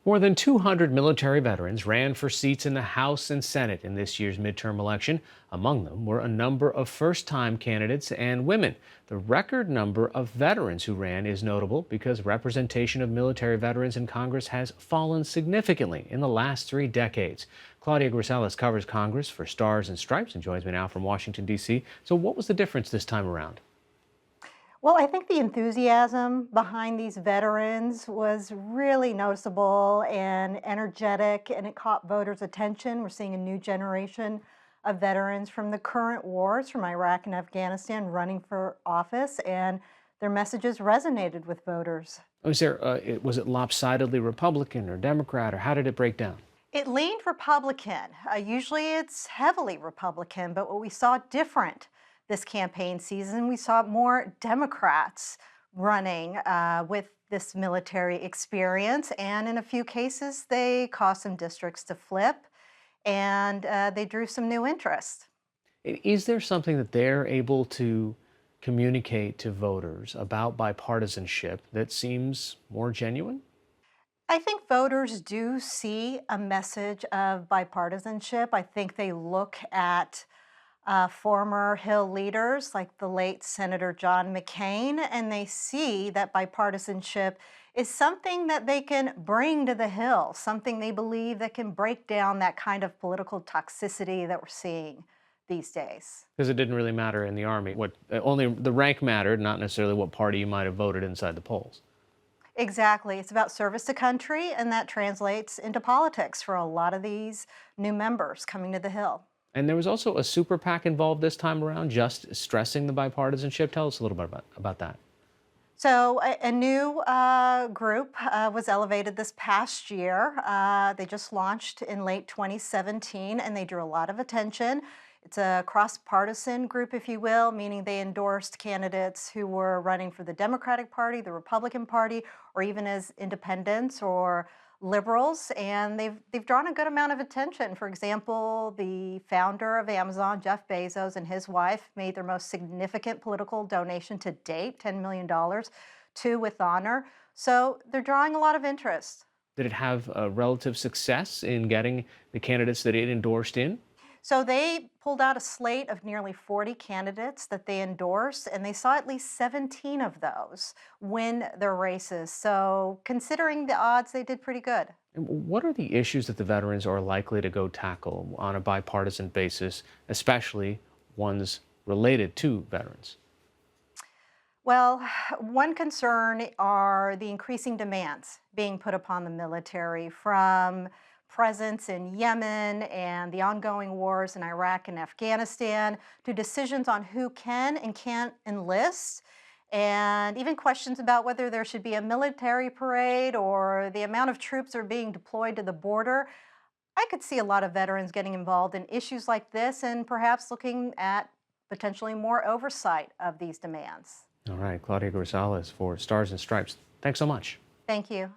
More than 200 military veterans ran for seats in the House and Senate in this year's midterm election. Among them were a number of first time candidates and women. The record number of veterans who ran is notable because representation of military veterans in Congress has fallen significantly in the last 3 decades. Claudia Grisales covers Congress for Stars and Stripes and joins me now from Washington, D.C. So, what was the difference this time around? Well, I think the enthusiasm behind these veterans was really noticeable and energetic, and it caught voters' attention. We're seeing a new generation of veterans from the current wars from Iraq and Afghanistan running for office, and their messages resonated with voters. Was it lopsidedly Republican or Democrat, or how did it break down? It leaned Republican. Usually it's heavily Republican, but what we saw different this campaign season, we saw more Democrats running with this military experience. And in a few cases, they caused some districts to flip and they drew some new interest. Is there something that they're able to communicate to voters about bipartisanship that seems more genuine? I think voters do see a message of bipartisanship. I think they look at former Hill leaders like the late Senator John McCain, and they see that bipartisanship is something that they can bring to the Hill, something they believe that can break down that kind of political toxicity that we're seeing these days. Because it didn't really matter in the Army. What only the rank mattered, not necessarily what party you might have voted inside the polls. Exactly. It's about service to country, and that translates into politics for a lot of these new members coming to the Hill. And there was also a super PAC involved this time around, just stressing the bipartisanship. Tell us a little bit about that. So a new group was elevated this past year. They just launched in late 2017, and they drew a lot of attention. It's a cross-partisan group, if you will, meaning they endorsed candidates who were running for the Democratic Party, the Republican Party, or even as independents or liberals, and they've drawn a good amount of attention. For example, the founder of Amazon, Jeff Bezos, and his wife made their most significant political donation to date, $10 million, to With Honor. So they're drawing a lot of interest. Did it have a relative success in getting the candidates that it endorsed in? So they pulled out a slate of nearly 40 candidates that they endorsed, and they saw at least 17 of those win their races. So considering the odds, they did pretty good. And what are the issues that the veterans are likely to go tackle on a bipartisan basis, especially ones related to veterans? Well, one concern are the increasing demands being put upon the military from presence in Yemen and the ongoing wars in Iraq and Afghanistan to decisions on who can and can't enlist, and even questions about whether there should be a military parade or the amount of troops are being deployed to the border. I could see a lot of veterans getting involved in issues like this and perhaps looking at potentially more oversight of these demands. All right, Claudia Grisales for Stars and Stripes. Thanks so much. Thank you.